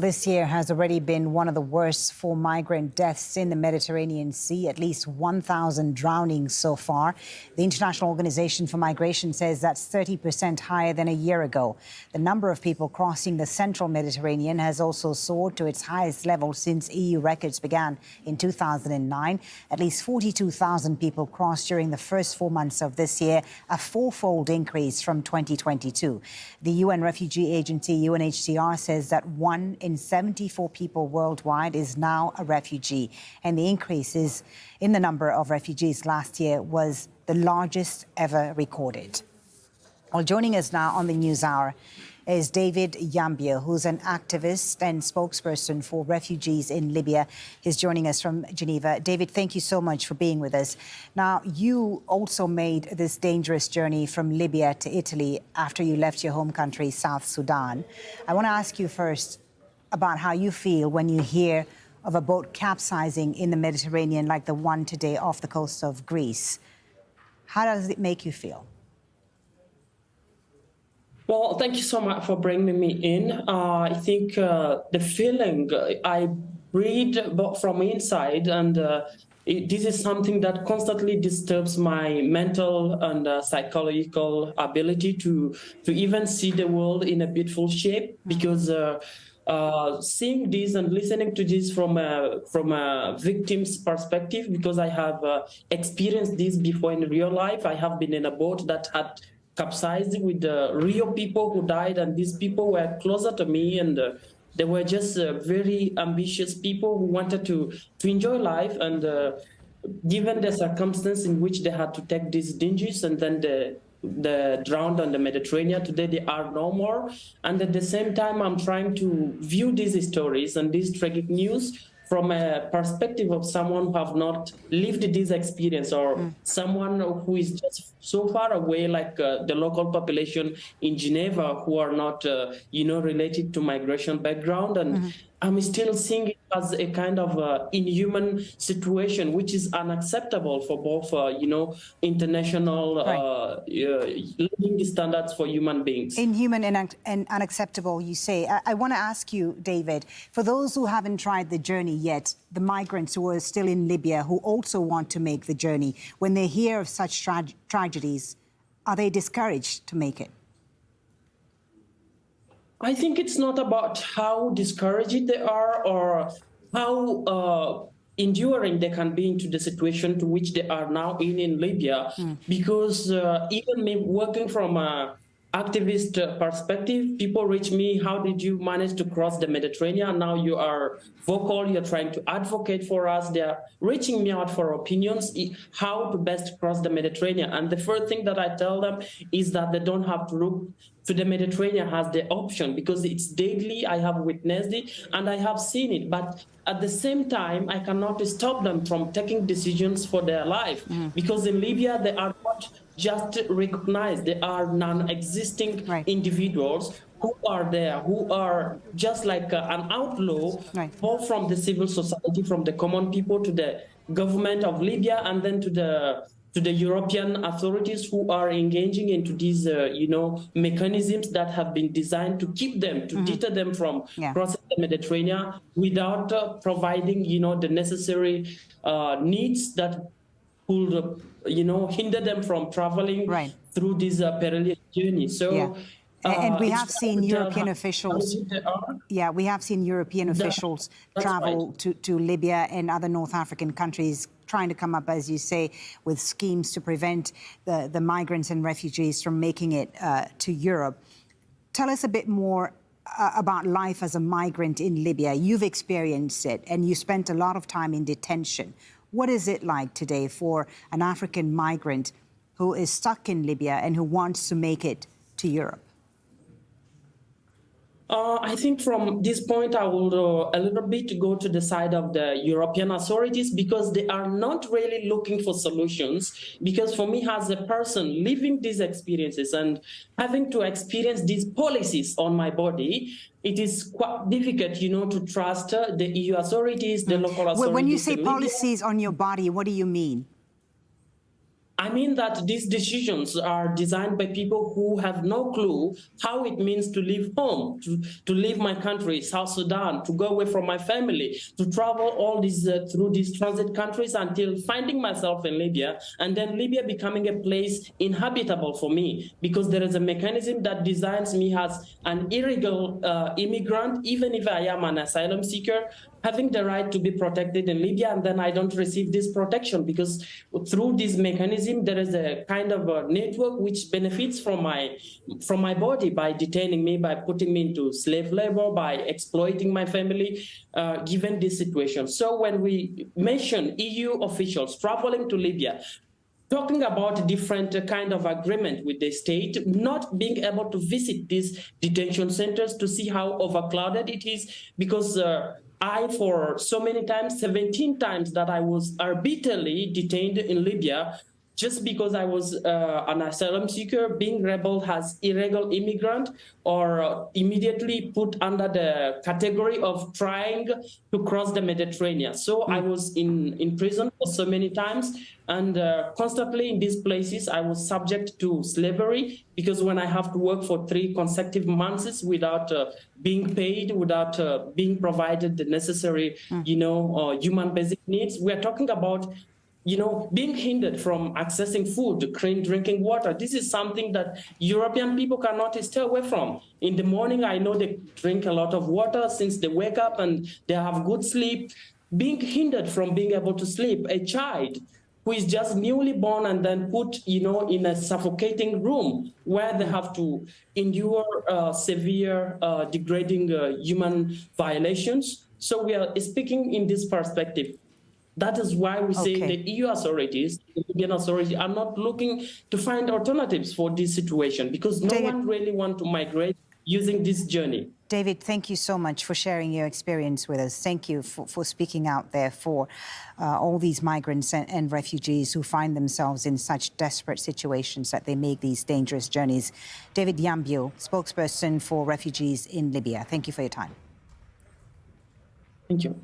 This year has already been one of the worst for migrant deaths in the Mediterranean Sea, at least 1,000 drownings so far. The International Organization for Migration says that's 30% higher than a year ago. The number of people crossing the central Mediterranean has also soared to its highest level since EU records began in 2009. At least 42,000 people crossed during the first 4 months of this year, a fourfold increase from 2022. The UN Refugee Agency, UNHCR, says that 1 in 74 people worldwide is now a refugee. And the increases in the number of refugees last year was the largest ever recorded. Well, joining us now on the NewsHour is David Yambia, who's an activist and spokesperson for refugees in Libya. He's joining us from Geneva. David, thank you so much for being with us. Now, you also made this dangerous journey from Libya to Italy after you left your home country, South Sudan. I want to ask you first about how you feel when you hear of a boat capsizing in the Mediterranean like the one today off the coast of Greece. How does it make you feel? Well, thank you so much for bringing me in. I think the feeling I breathe from inside, and this is something that constantly disturbs my mental and psychological ability to even see the world in a beautiful shape, because seeing this and listening to this from a victim's perspective, because I have experienced this before in real life. I have been in a boat that had capsized with real people who died, and these people were closer to me, and they were just very ambitious people who wanted to enjoy life, and given the circumstance in which they had to take these dangers, and then the drowned on the Mediterranean. Today they are no more. And at the same time, I'm trying to view these stories and this tragic news from a perspective of someone who have not lived this experience, or someone who is just so far away, like the local population in Geneva, who are not, related to migration background. And I'm still seeing it as a kind of inhuman situation, which is unacceptable for both, international living standards for human beings. Inhuman and unacceptable, you say. I want to ask you, David, for those who haven't tried the journey yet, the migrants who are still in Libya, who also want to make the journey, when they hear of such tragedies, are they discouraged to make it? I think it's not about how discouraged they are or how enduring they can be into the situation to which they are now in Libya, because even me working from a activist perspective, people reach me, how did you manage to cross the Mediterranean? Now you are vocal, you're trying to advocate for us. They are reaching me out for opinions, how to best cross the Mediterranean. And the first thing that I tell them is that they don't have to look to the Mediterranean as the option, because it's deadly. I have witnessed it and I have seen it. But at the same time, I cannot stop them from taking decisions for their life, because in Libya, they are not just recognized. They are non-existing individuals who are there, who are just like an outlaw, both from the civil society, from the common people, to the government of Libya, and then to the European authorities who are engaging into these, mechanisms that have been designed to keep them, to deter them from crossing the Mediterranean without providing, the necessary needs that could, hinder them from traveling through this perilous journey. So. And we have seen European officials. Yeah, we have seen European officials travel to Libya and other North African countries, trying to come up, as you say, with schemes to prevent the migrants and refugees from making it to Europe. Tell us a bit more about life as a migrant in Libya. You've experienced it, and you spent a lot of time in detention. What is it like today for an African migrant who is stuck in Libya and who wants to make it to Europe? I think from this point, I will a little bit go to the side of the European authorities, because they are not really looking for solutions. Because for me, as a person living these experiences and having to experience these policies on my body, it is quite difficult, to trust the EU authorities, the local authorities. When you say policies on your body, what do you mean? I mean that these decisions are designed by people who have no clue how it means to leave home, to leave my country, South Sudan, to go away from my family, to travel all these through these transit countries until finding myself in Libya, and then Libya becoming a place inhabitable for me, because there is a mechanism that designs me as an illegal immigrant, even if I am an asylum seeker, having the right to be protected in Libya, and then I don't receive this protection because through this mechanism there is a kind of a network which benefits from my body by detaining me, by putting me into slave labor, by exploiting my family, given this situation. So when we mention EU officials traveling to Libya, talking about different kind of agreement with the state, not being able to visit these detention centers to see how overcrowded it is, because I, for so many times, 17 times that I was arbitrarily detained in Libya, just because I was an asylum seeker, being labeled as illegal immigrant, or immediately put under the category of trying to cross the Mediterranean. So I was in prison for so many times, and constantly in these places, I was subject to slavery, because when I have to work for 3 consecutive months without being paid, without being provided the necessary, human basic needs, we are talking about being hindered from accessing food, clean drinking water. This is something that European people cannot stay away from. In the morning, I know they drink a lot of water since they wake up and they have good sleep. Being hindered from being able to sleep, a child who is just newly born and then put, in a suffocating room where they have to endure severe, degrading human violations. So we are speaking in this perspective. That is why we say the EU authorities, the Libyan authorities, are not looking to find alternatives for this situation, because no one really wants to migrate using this journey. David, thank you so much for sharing your experience with us. Thank you for speaking out there for all these migrants and refugees who find themselves in such desperate situations that they make these dangerous journeys. David Yambio, spokesperson for refugees in Libya. Thank you for your time. Thank you.